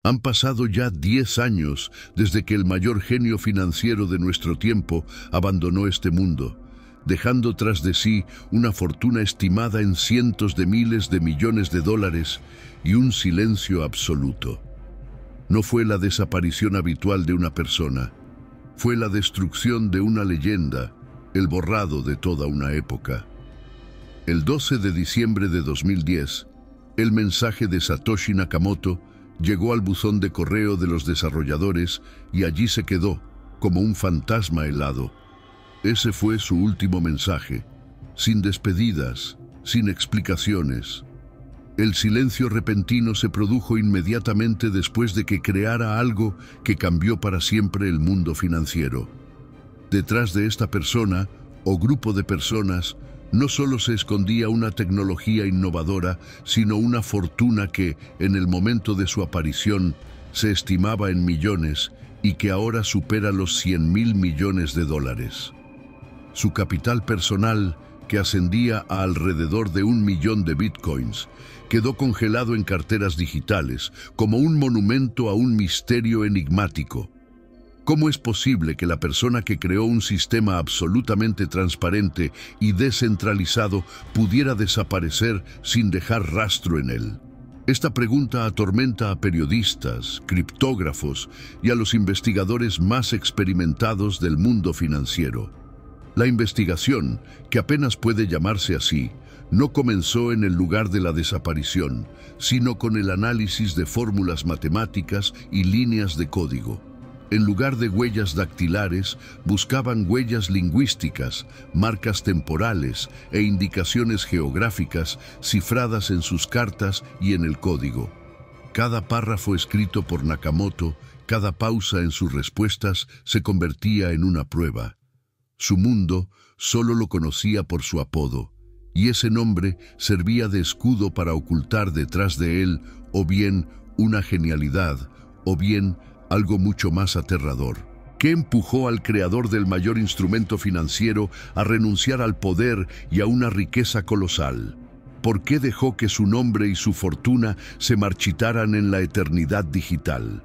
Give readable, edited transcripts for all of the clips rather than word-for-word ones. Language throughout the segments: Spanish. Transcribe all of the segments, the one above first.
Han pasado ya 10 años desde que el mayor genio financiero de nuestro tiempo abandonó este mundo, dejando tras de sí una fortuna estimada en cientos de miles de millones de dólares y un silencio absoluto. No fue la desaparición habitual de una persona, fue la destrucción de una leyenda, el borrado de toda una época. El 12 de diciembre de 2010, el mensaje de Satoshi Nakamoto llegó al buzón de correo de los desarrolladores y allí se quedó, como un fantasma helado. Ese fue su último mensaje, sin despedidas, sin explicaciones. El silencio repentino se produjo inmediatamente después de que creara algo que cambió para siempre el mundo financiero. Detrás de esta persona, o grupo de personas, no solo se escondía una tecnología innovadora, sino una fortuna que, en el momento de su aparición, se estimaba en millones y que ahora supera los 100.000 millones de dólares. Su capital personal, que ascendía a alrededor de 1 millón de bitcoins, quedó congelado en carteras digitales, como un monumento a un misterio enigmático. ¿Cómo es posible que la persona que creó un sistema absolutamente transparente y descentralizado pudiera desaparecer sin dejar rastro en él? Esta pregunta atormenta a periodistas, criptógrafos y a los investigadores más experimentados del mundo financiero. La investigación, que apenas puede llamarse así, no comenzó en el lugar de la desaparición, sino con el análisis de fórmulas matemáticas y líneas de código. En lugar de huellas dactilares, buscaban huellas lingüísticas, marcas temporales e indicaciones geográficas cifradas en sus cartas y en el código. Cada párrafo escrito por Nakamoto, cada pausa en sus respuestas se convertía en una prueba. Su mundo solo lo conocía por su apodo, y ese nombre servía de escudo para ocultar detrás de él o bien una genialidad, o bien algo mucho más aterrador. ¿Qué empujó al creador del mayor instrumento financiero a renunciar al poder y a una riqueza colosal? ¿Por qué dejó que su nombre y su fortuna se marchitaran en la eternidad digital?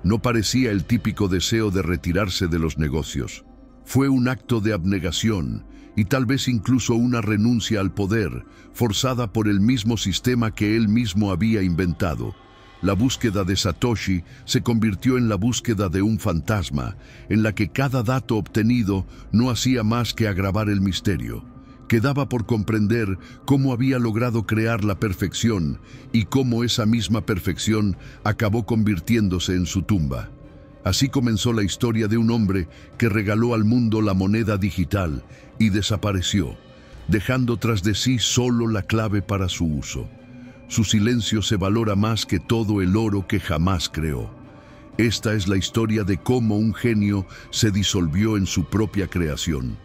No parecía el típico deseo de retirarse de los negocios. Fue un acto de abnegación y tal vez incluso una renuncia al poder, forzada por el mismo sistema que él mismo había inventado. La búsqueda de Satoshi se convirtió en la búsqueda de un fantasma, en la que cada dato obtenido no hacía más que agravar el misterio. Quedaba por comprender cómo había logrado crear la perfección y cómo esa misma perfección acabó convirtiéndose en su tumba. Así comenzó la historia de un hombre que regaló al mundo la moneda digital y desapareció, dejando tras de sí solo la clave para su uso. Su silencio se valora más que todo el oro que jamás creó. Esta es la historia de cómo un genio se disolvió en su propia creación.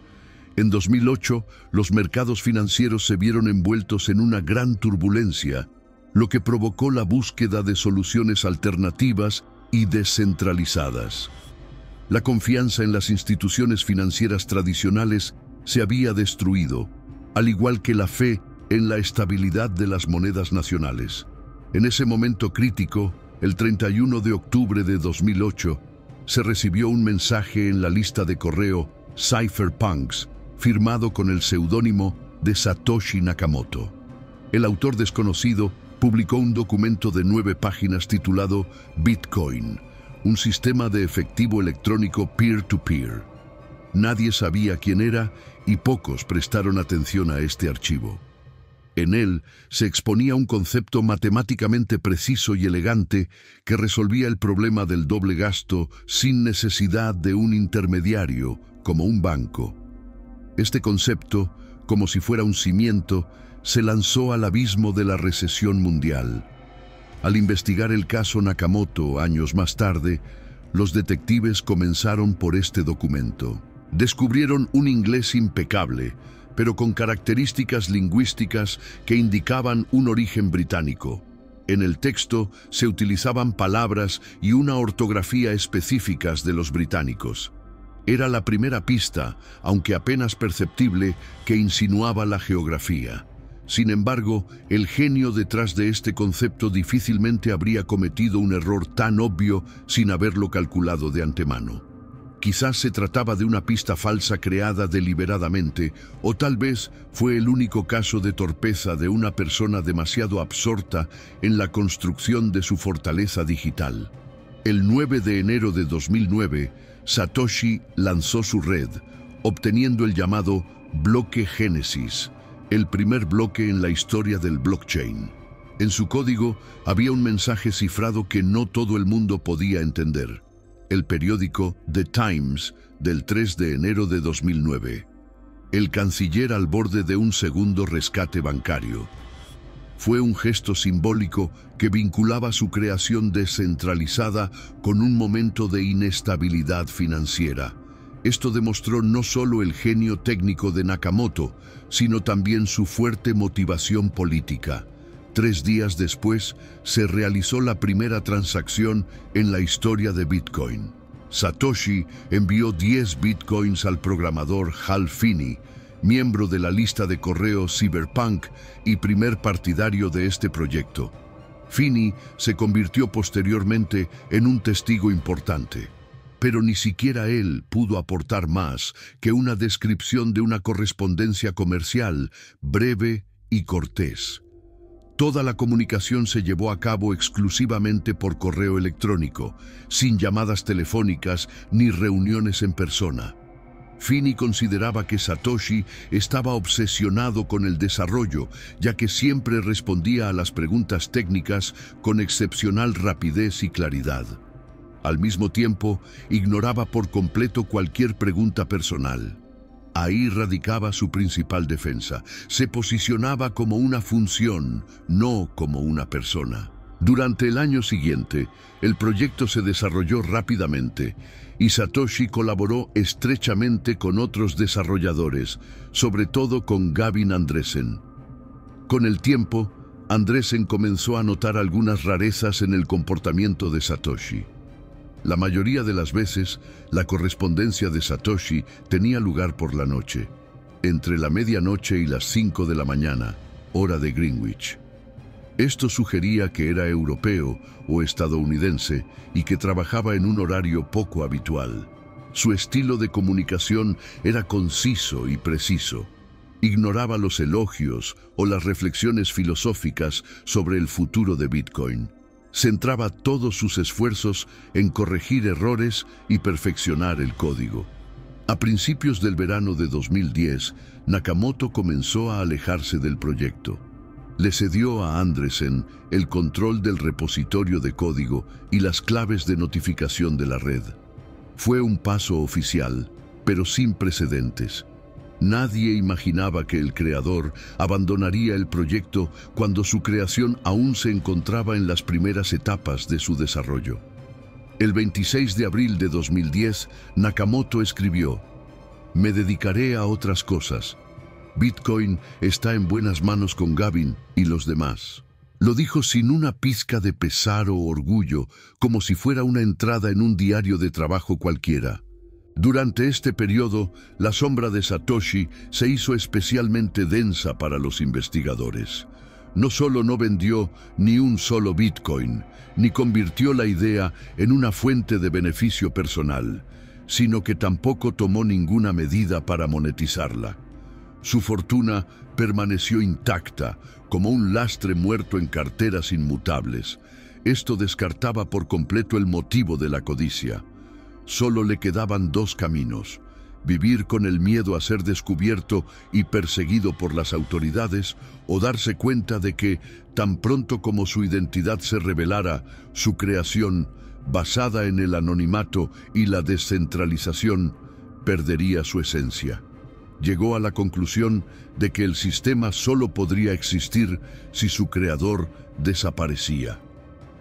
En 2008, los mercados financieros se vieron envueltos en una gran turbulencia, lo que provocó la búsqueda de soluciones alternativas y descentralizadas. La confianza en las instituciones financieras tradicionales se había destruido, al igual que la fe en la estabilidad de las monedas nacionales. En ese momento crítico, el 31 de octubre de 2008, se recibió un mensaje en la lista de correo Cypherpunks, firmado con el seudónimo de Satoshi Nakamoto. El autor desconocido publicó un documento de 9 páginas titulado Bitcoin, un sistema de efectivo electrónico peer-to-peer. Nadie sabía quién era y pocos prestaron atención a este archivo. En él se exponía un concepto matemáticamente preciso y elegante que resolvía el problema del doble gasto sin necesidad de un intermediario, como un banco. Este concepto, como si fuera un cimiento, se lanzó al abismo de la recesión mundial. Al investigar el caso Nakamoto años más tarde, los detectives comenzaron por este documento. Descubrieron un inglés impecable, pero con características lingüísticas que indicaban un origen británico. En el texto se utilizaban palabras y una ortografía específicas de los británicos. Era la primera pista, aunque apenas perceptible, que insinuaba la geografía. Sin embargo, el genio detrás de este concepto difícilmente habría cometido un error tan obvio sin haberlo calculado de antemano. Quizás se trataba de una pista falsa creada deliberadamente, o tal vez fue el único caso de torpeza de una persona demasiado absorta en la construcción de su fortaleza digital. El 9 de enero de 2009, Satoshi lanzó su red, obteniendo el llamado bloque Génesis, el primer bloque en la historia del blockchain. En su código había un mensaje cifrado que no todo el mundo podía entender. El periódico The Times del 3 de enero de 2009. El canciller al borde de un segundo rescate bancario. Fue un gesto simbólico que vinculaba su creación descentralizada con un momento de inestabilidad financiera. Esto demostró no solo el genio técnico de Nakamoto, sino también su fuerte motivación política. 3 días después, se realizó la primera transacción en la historia de Bitcoin. Satoshi envió 10 Bitcoins al programador Hal Finney, miembro de la lista de correo Cyberpunk y primer partidario de este proyecto. Finney se convirtió posteriormente en un testigo importante, pero ni siquiera él pudo aportar más que una descripción de una correspondencia comercial breve y cortés. Toda la comunicación se llevó a cabo exclusivamente por correo electrónico, sin llamadas telefónicas ni reuniones en persona. Finney consideraba que Satoshi estaba obsesionado con el desarrollo, ya que siempre respondía a las preguntas técnicas con excepcional rapidez y claridad. Al mismo tiempo, ignoraba por completo cualquier pregunta personal. Ahí radicaba su principal defensa. Se posicionaba como una función, no como una persona. Durante el año siguiente, el proyecto se desarrolló rápidamente y Satoshi colaboró estrechamente con otros desarrolladores, sobre todo con Gavin Andresen. Con el tiempo, Andresen comenzó a notar algunas rarezas en el comportamiento de Satoshi. La mayoría de las veces, la correspondencia de Satoshi tenía lugar por la noche, entre la medianoche y las 5 de la mañana, hora de Greenwich. Esto sugería que era europeo o estadounidense y que trabajaba en un horario poco habitual. Su estilo de comunicación era conciso y preciso. Ignoraba los elogios o las reflexiones filosóficas sobre el futuro de Bitcoin. Centraba todos sus esfuerzos en corregir errores y perfeccionar el código. A principios del verano de 2010, Nakamoto comenzó a alejarse del proyecto. Le cedió a Andresen el control del repositorio de código y las claves de notificación de la red. Fue un paso oficial, pero sin precedentes. Nadie imaginaba que el creador abandonaría el proyecto cuando su creación aún se encontraba en las primeras etapas de su desarrollo. El 26 de abril de 2010, Nakamoto escribió: "Me dedicaré a otras cosas. Bitcoin está en buenas manos con Gavin y los demás". Lo dijo sin una pizca de pesar o orgullo, como si fuera una entrada en un diario de trabajo cualquiera. Durante este periodo, la sombra de Satoshi se hizo especialmente densa para los investigadores. No solo no vendió ni un solo Bitcoin, ni convirtió la idea en una fuente de beneficio personal, sino que tampoco tomó ninguna medida para monetizarla. Su fortuna permaneció intacta, como un lastre muerto en carteras inmutables. Esto descartaba por completo el motivo de la codicia. Solo le quedaban 2 caminos: vivir con el miedo a ser descubierto y perseguido por las autoridades, o darse cuenta de que, tan pronto como su identidad se revelara, su creación, basada en el anonimato y la descentralización, perdería su esencia. Llegó a la conclusión de que el sistema solo podría existir si su creador desaparecía.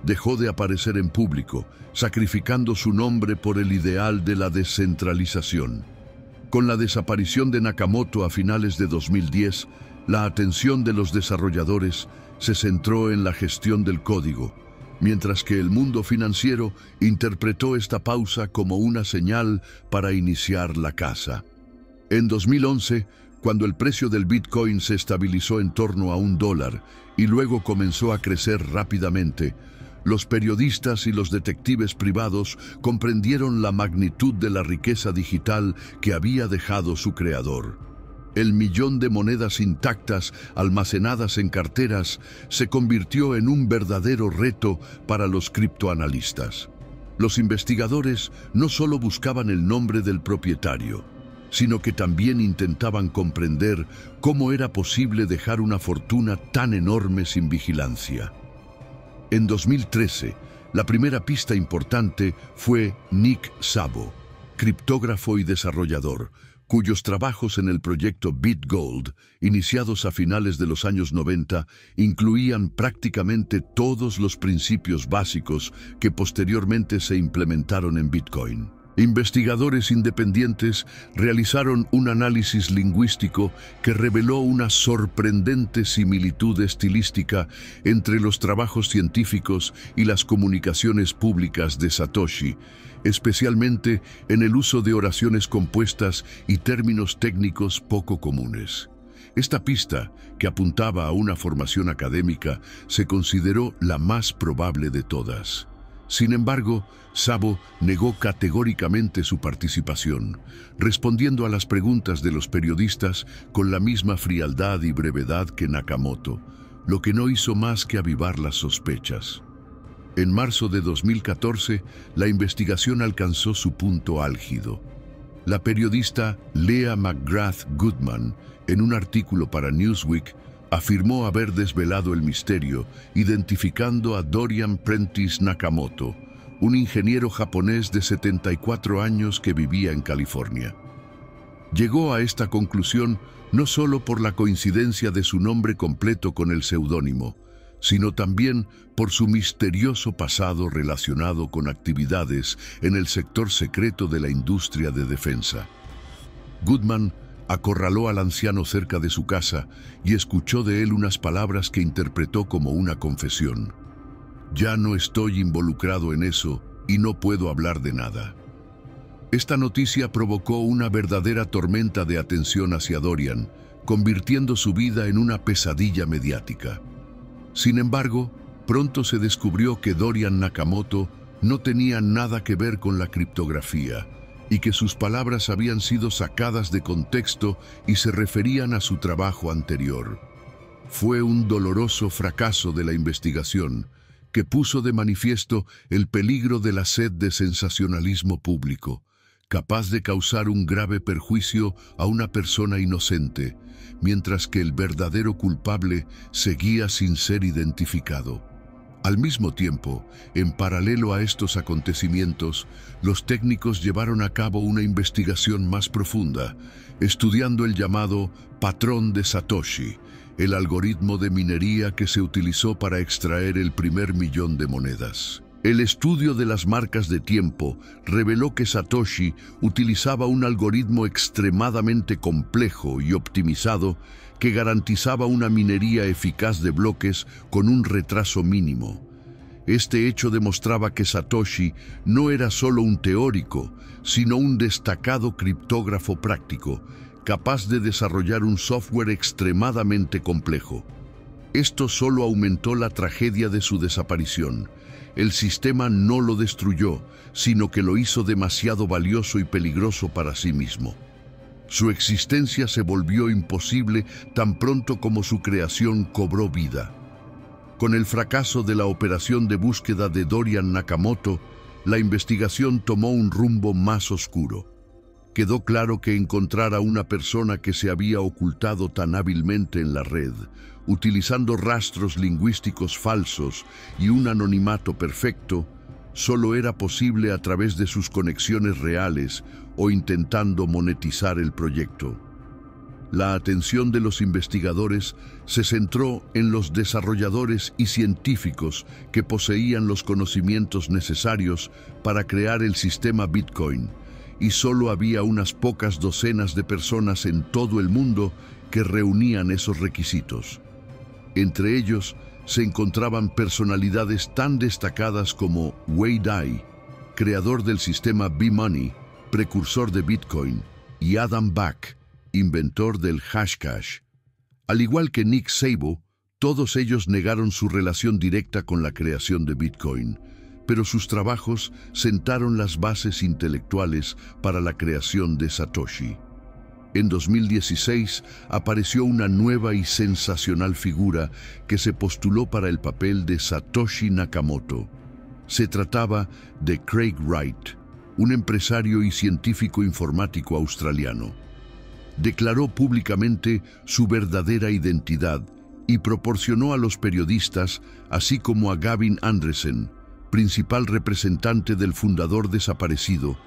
Dejó de aparecer en público, sacrificando su nombre por el ideal de la descentralización. Con la desaparición de Nakamoto a finales de 2010, la atención de los desarrolladores se centró en la gestión del código, mientras que el mundo financiero interpretó esta pausa como una señal para iniciar la caza. En 2011, Cuando el precio del Bitcoin se estabilizó en torno a $1 y luego comenzó a crecer rápidamente, los periodistas y los detectives privados comprendieron la magnitud de la riqueza digital que había dejado su creador. El millón de monedas intactas almacenadas en carteras se convirtió en un verdadero reto para los criptoanalistas. Los investigadores no solo buscaban el nombre del propietario, sino que también intentaban comprender cómo era posible dejar una fortuna tan enorme sin vigilancia. En 2013, la primera pista importante fue Nick Szabo, criptógrafo y desarrollador, cuyos trabajos en el proyecto BitGold, iniciados a finales de los años 90, incluían prácticamente todos los principios básicos que posteriormente se implementaron en Bitcoin. Investigadores independientes realizaron un análisis lingüístico que reveló una sorprendente similitud estilística entre los trabajos científicos y las comunicaciones públicas de Satoshi, especialmente en el uso de oraciones compuestas y términos técnicos poco comunes. Esta pista, que apuntaba a una formación académica, se consideró la más probable de todas. Sin embargo, Szabo negó categóricamente su participación, respondiendo a las preguntas de los periodistas con la misma frialdad y brevedad que Nakamoto, lo que no hizo más que avivar las sospechas. En marzo de 2014, la investigación alcanzó su punto álgido. La periodista Leah McGrath Goodman, en un artículo para Newsweek, afirmó haber desvelado el misterio, identificando a Dorian Prentice Nakamoto, un ingeniero japonés de 74 años que vivía en California. Llegó a esta conclusión no solo por la coincidencia de su nombre completo con el seudónimo, sino también por su misterioso pasado relacionado con actividades en el sector secreto de la industria de defensa. Goodman acorraló al anciano cerca de su casa y escuchó de él unas palabras que interpretó como una confesión. «Ya no estoy involucrado en eso y no puedo hablar de nada». Esta noticia provocó una verdadera tormenta de atención hacia Dorian, convirtiendo su vida en una pesadilla mediática. Sin embargo, pronto se descubrió que Dorian Nakamoto no tenía nada que ver con la criptografía y que sus palabras habían sido sacadas de contexto y se referían a su trabajo anterior. Fue un doloroso fracaso de la investigación que puso de manifiesto el peligro de la sed de sensacionalismo público, capaz de causar un grave perjuicio a una persona inocente, mientras que el verdadero culpable seguía sin ser identificado. Al mismo tiempo, en paralelo a estos acontecimientos, los técnicos llevaron a cabo una investigación más profunda, estudiando el llamado patrón de Satoshi, el algoritmo de minería que se utilizó para extraer el primer millón de monedas. El estudio de las marcas de tiempo reveló que Satoshi utilizaba un algoritmo extremadamente complejo y optimizado que garantizaba una minería eficaz de bloques con un retraso mínimo. Este hecho demostraba que Satoshi no era solo un teórico, sino un destacado criptógrafo práctico, capaz de desarrollar un software extremadamente complejo. Esto solo aumentó la tragedia de su desaparición. El sistema no lo destruyó, sino que lo hizo demasiado valioso y peligroso para sí mismo. Su existencia se volvió imposible tan pronto como su creación cobró vida. Con el fracaso de la operación de búsqueda de Dorian Nakamoto, la investigación tomó un rumbo más oscuro. Quedó claro que encontrar a una persona que se había ocultado tan hábilmente en la red, utilizando rastros lingüísticos falsos y un anonimato perfecto, solo era posible a través de sus conexiones reales o intentando monetizar el proyecto. La atención de los investigadores se centró en los desarrolladores y científicos que poseían los conocimientos necesarios para crear el sistema Bitcoin, y solo había unas pocas docenas de personas en todo el mundo que reunían esos requisitos. Entre ellos se encontraban personalidades tan destacadas como Wei Dai, creador del sistema B-Money, precursor de Bitcoin, y Adam Back, inventor del Hashcash. Al igual que Nick Szabo, todos ellos negaron su relación directa con la creación de Bitcoin, pero sus trabajos sentaron las bases intelectuales para la creación de Satoshi. En 2016 apareció una nueva y sensacional figura que se postuló para el papel de Satoshi Nakamoto. Se trataba de Craig Wright, un empresario y científico informático australiano. Declaró públicamente su verdadera identidad y proporcionó a los periodistas, así como a Gavin Andresen, principal representante del fundador desaparecido,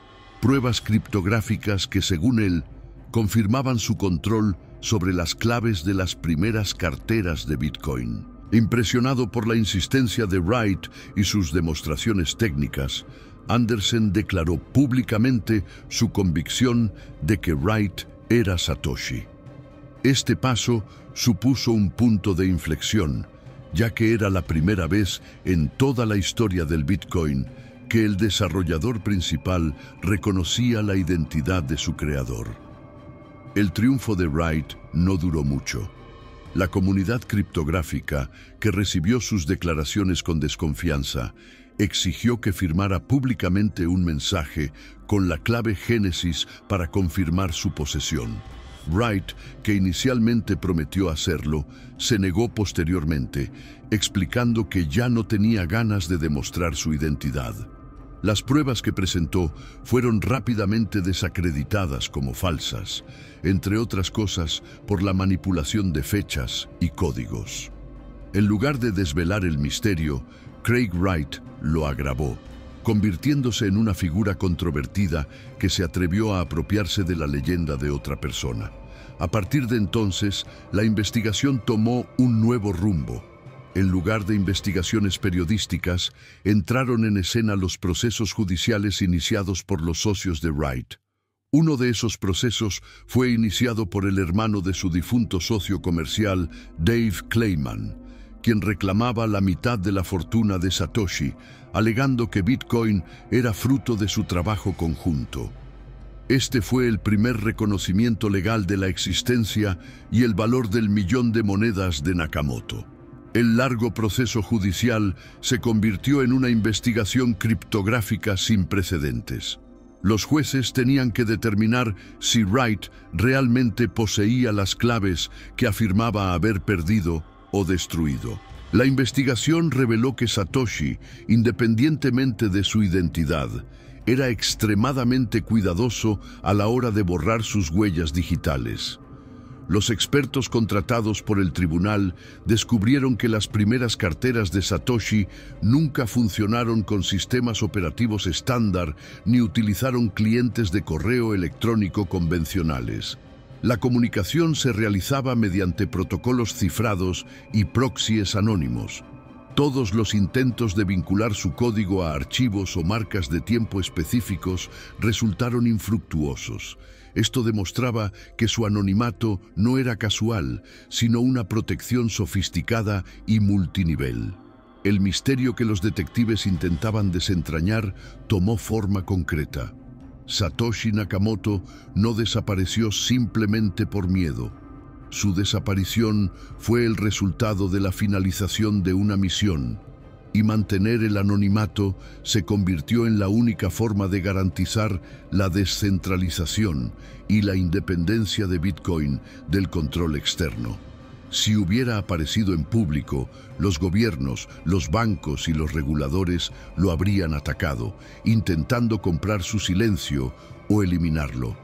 pruebas criptográficas que, según él, confirmaban su control sobre las claves de las primeras carteras de Bitcoin. Impresionado por la insistencia de Wright y sus demostraciones técnicas, Andresen declaró públicamente su convicción de que Wright era Satoshi. Este paso supuso un punto de inflexión, ya que era la primera vez en toda la historia del Bitcoin que el desarrollador principal reconocía la identidad de su creador. El triunfo de Wright no duró mucho. La comunidad criptográfica, que recibió sus declaraciones con desconfianza, exigió que firmara públicamente un mensaje con la clave Génesis para confirmar su posesión. Wright, que inicialmente prometió hacerlo, se negó posteriormente, explicando que ya no tenía ganas de demostrar su identidad. Las pruebas que presentó fueron rápidamente desacreditadas como falsas, entre otras cosas por la manipulación de fechas y códigos. En lugar de desvelar el misterio, Craig Wright lo agravó, convirtiéndose en una figura controvertida que se atrevió a apropiarse de la leyenda de otra persona. A partir de entonces, la investigación tomó un nuevo rumbo. En lugar de investigaciones periodísticas, entraron en escena los procesos judiciales iniciados por los socios de Wright. Uno de esos procesos fue iniciado por el hermano de su difunto socio comercial, Dave Kleiman, quien reclamaba la mitad de la fortuna de Satoshi, alegando que Bitcoin era fruto de su trabajo conjunto. Este fue el primer reconocimiento legal de la existencia y el valor del millón de monedas de Nakamoto. El largo proceso judicial se convirtió en una investigación criptográfica sin precedentes. Los jueces tenían que determinar si Wright realmente poseía las claves que afirmaba haber perdido o destruido. La investigación reveló que Satoshi, independientemente de su identidad, era extremadamente cuidadoso a la hora de borrar sus huellas digitales. Los expertos contratados por el tribunal descubrieron que las primeras carteras de Satoshi nunca funcionaron con sistemas operativos estándar ni utilizaron clientes de correo electrónico convencionales. La comunicación se realizaba mediante protocolos cifrados y proxies anónimos. Todos los intentos de vincular su código a archivos o marcas de tiempo específicos resultaron infructuosos. Esto demostraba que su anonimato no era casual, sino una protección sofisticada y multinivel. El misterio que los detectives intentaban desentrañar tomó forma concreta. Satoshi Nakamoto no desapareció simplemente por miedo. Su desaparición fue el resultado de la finalización de una misión, y mantener el anonimato se convirtió en la única forma de garantizar la descentralización y la independencia de Bitcoin del control externo. Si hubiera aparecido en público, los gobiernos, los bancos y los reguladores lo habrían atacado, intentando comprar su silencio o eliminarlo.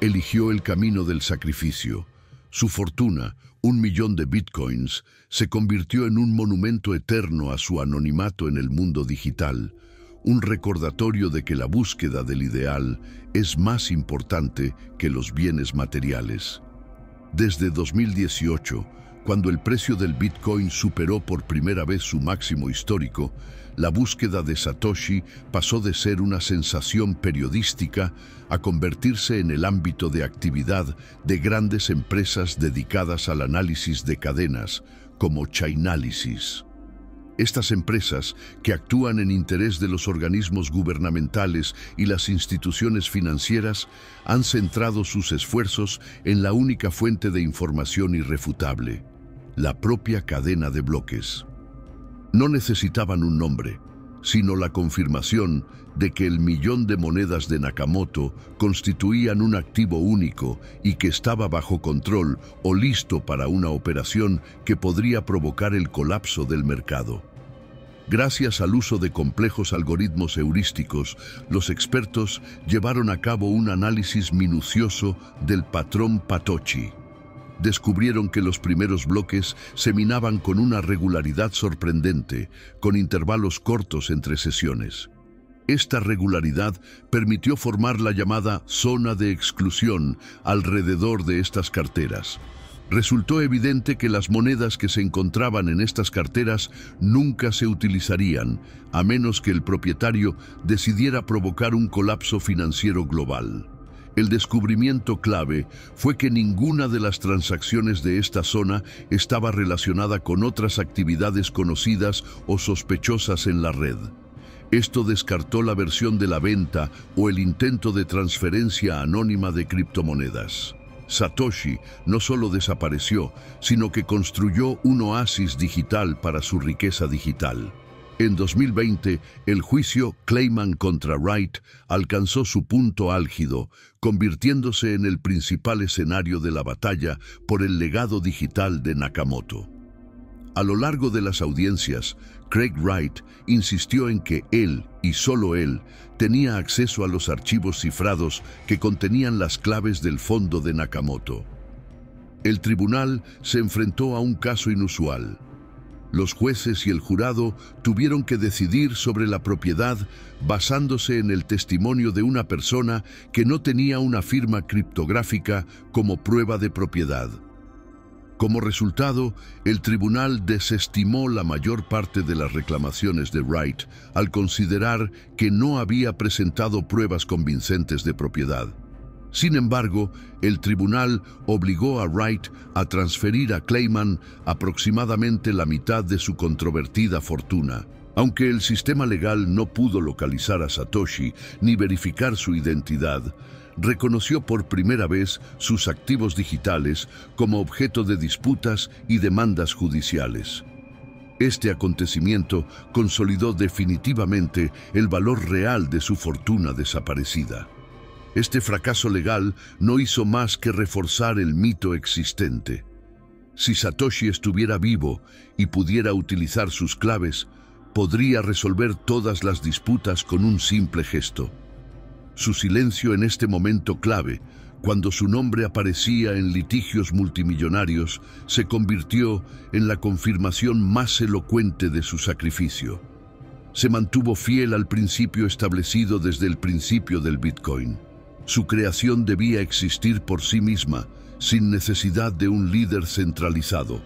Eligió el camino del sacrificio. Su fortuna, 1 millón de bitcoins, se convirtió en un monumento eterno a su anonimato en el mundo digital, un recordatorio de que la búsqueda del ideal es más importante que los bienes materiales. Desde 2018, cuando el precio del Bitcoin superó por primera vez su máximo histórico, la búsqueda de Satoshi pasó de ser una sensación periodística a convertirse en el ámbito de actividad de grandes empresas dedicadas al análisis de cadenas, como Chainalysis. Estas empresas, que actúan en interés de los organismos gubernamentales y las instituciones financieras, han centrado sus esfuerzos en la única fuente de información irrefutable: la propia cadena de bloques. No necesitaban un nombre, sino la confirmación de que el millón de monedas de Nakamoto constituían un activo único y que estaba bajo control o listo para una operación que podría provocar el colapso del mercado. Gracias al uso de complejos algoritmos heurísticos, los expertos llevaron a cabo un análisis minucioso del patrón Patochi. Descubrieron que los primeros bloques se minaban con una regularidad sorprendente, con intervalos cortos entre sesiones. Esta regularidad permitió formar la llamada zona de exclusión alrededor de estas carteras. Resultó evidente que las monedas que se encontraban en estas carteras nunca se utilizarían, a menos que el propietario decidiera provocar un colapso financiero global. El descubrimiento clave fue que ninguna de las transacciones de esta zona estaba relacionada con otras actividades conocidas o sospechosas en la red. Esto descartó la versión de la venta o el intento de transferencia anónima de criptomonedas. Satoshi no solo desapareció, sino que construyó un oasis digital para su riqueza digital. En 2020, el juicio Clayman contra Wright alcanzó su punto álgido, convirtiéndose en el principal escenario de la batalla por el legado digital de Nakamoto. A lo largo de las audiencias, Craig Wright insistió en que él, y solo él, tenía acceso a los archivos cifrados que contenían las claves del fondo de Nakamoto. El tribunal se enfrentó a un caso inusual. Los jueces y el jurado tuvieron que decidir sobre la propiedad basándose en el testimonio de una persona que no tenía una firma criptográfica como prueba de propiedad. Como resultado, el tribunal desestimó la mayor parte de las reclamaciones de Wright al considerar que no había presentado pruebas convincentes de propiedad. Sin embargo, el tribunal obligó a Wright a transferir a Clayman aproximadamente la mitad de su controvertida fortuna. Aunque el sistema legal no pudo localizar a Satoshi ni verificar su identidad, reconoció por primera vez sus activos digitales como objeto de disputas y demandas judiciales. Este acontecimiento consolidó definitivamente el valor real de su fortuna desaparecida. Este fracaso legal no hizo más que reforzar el mito existente. Si Satoshi estuviera vivo y pudiera utilizar sus claves, podría resolver todas las disputas con un simple gesto. Su silencio en este momento clave, cuando su nombre aparecía en litigios multimillonarios, se convirtió en la confirmación más elocuente de su sacrificio. Se mantuvo fiel al principio establecido desde el principio del Bitcoin. Su creación debía existir por sí misma, sin necesidad de un líder centralizado.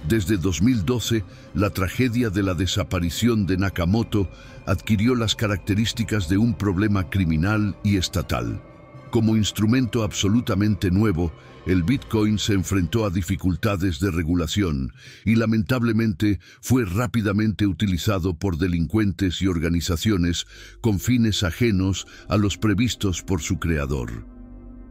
Desde 2012, la tragedia de la desaparición de Nakamoto adquirió las características de un problema criminal y estatal. Como instrumento absolutamente nuevo, el Bitcoin se enfrentó a dificultades de regulación y lamentablemente fue rápidamente utilizado por delincuentes y organizaciones con fines ajenos a los previstos por su creador.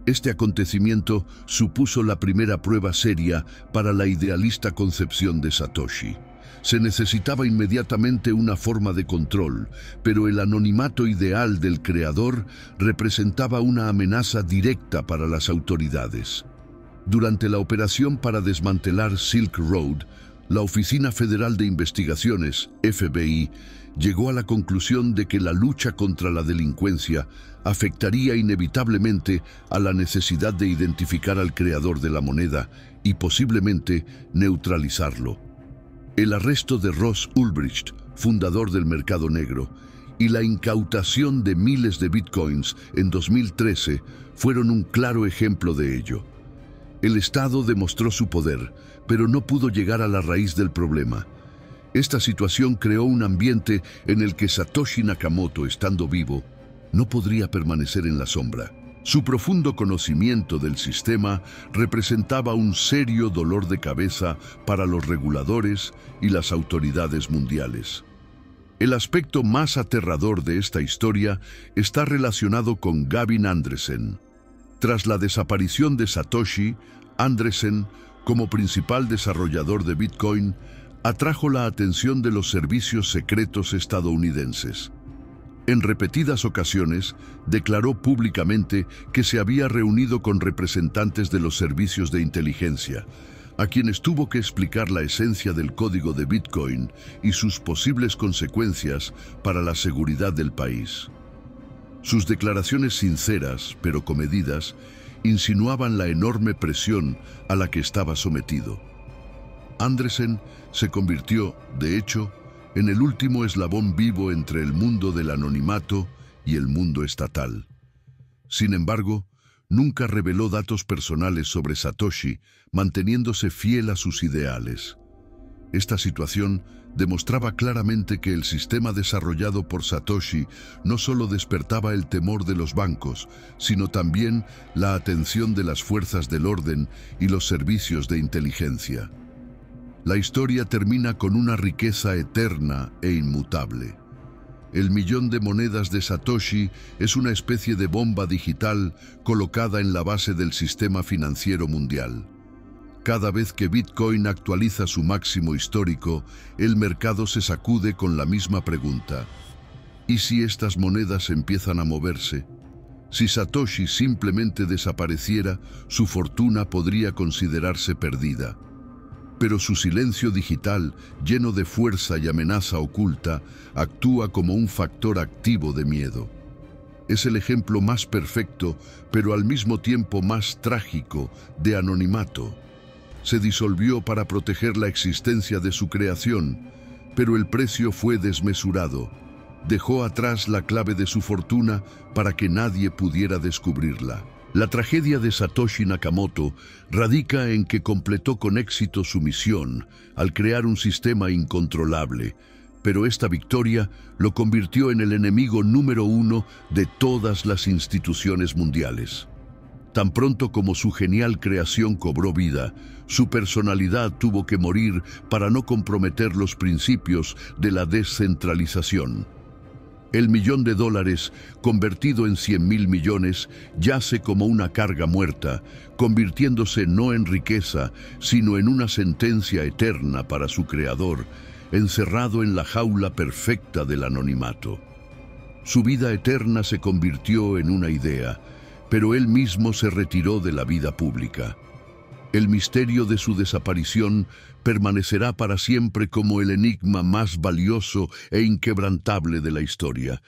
Este acontecimiento supuso la primera prueba seria para la idealista concepción de Satoshi. Se necesitaba inmediatamente una forma de control, pero el anonimato ideal del creador representaba una amenaza directa para las autoridades. Durante la operación para desmantelar Silk Road, la Oficina Federal de Investigaciones, FBI, llegó a la conclusión de que la lucha contra la delincuencia afectaría inevitablemente a la necesidad de identificar al creador de la moneda y posiblemente neutralizarlo. El arresto de Ross Ulbricht, fundador del mercado negro, y la incautación de miles de bitcoins en 2013 fueron un claro ejemplo de ello. El Estado demostró su poder, pero no pudo llegar a la raíz del problema. Esta situación creó un ambiente en el que Satoshi Nakamoto, estando vivo, no podría permanecer en la sombra. Su profundo conocimiento del sistema representaba un serio dolor de cabeza para los reguladores y las autoridades mundiales. El aspecto más aterrador de esta historia está relacionado con Gavin Andresen. Tras la desaparición de Satoshi, Andresen, como principal desarrollador de Bitcoin, atrajo la atención de los servicios secretos estadounidenses. En repetidas ocasiones, declaró públicamente que se había reunido con representantes de los servicios de inteligencia, a quienes tuvo que explicar la esencia del código de Bitcoin y sus posibles consecuencias para la seguridad del país. Sus declaraciones sinceras, pero comedidas, insinuaban la enorme presión a la que estaba sometido. Andresen se convirtió, de hecho, en el último eslabón vivo entre el mundo del anonimato y el mundo estatal. Sin embargo, nunca reveló datos personales sobre Satoshi, manteniéndose fiel a sus ideales. Esta situación demostraba claramente que el sistema desarrollado por Satoshi no solo despertaba el temor de los bancos, sino también la atención de las fuerzas del orden y los servicios de inteligencia. La historia termina con una riqueza eterna e inmutable. El millón de monedas de Satoshi es una especie de bomba digital colocada en la base del sistema financiero mundial. Cada vez que Bitcoin actualiza su máximo histórico, el mercado se sacude con la misma pregunta. ¿Y si estas monedas empiezan a moverse? Si Satoshi simplemente desapareciera, su fortuna podría considerarse perdida. Pero su silencio digital, lleno de fuerza y amenaza oculta, actúa como un factor activo de miedo. Es el ejemplo más perfecto, pero al mismo tiempo más trágico, de anonimato. Se disolvió para proteger la existencia de su creación, pero el precio fue desmesurado. Dejó atrás la clave de su fortuna para que nadie pudiera descubrirla. La tragedia de Satoshi Nakamoto radica en que completó con éxito su misión al crear un sistema incontrolable, pero esta victoria lo convirtió en el enemigo número uno de todas las instituciones mundiales. Tan pronto como su genial creación cobró vida, su personalidad tuvo que morir para no comprometer los principios de la descentralización. El millón de dólares, convertido en 100.000 millones, yace como una carga muerta, convirtiéndose no en riqueza, sino en una sentencia eterna para su creador, encerrado en la jaula perfecta del anonimato. Su vida eterna se convirtió en una idea, pero él mismo se retiró de la vida pública. El misterio de su desaparición permanecerá para siempre como el enigma más valioso e inquebrantable de la historia.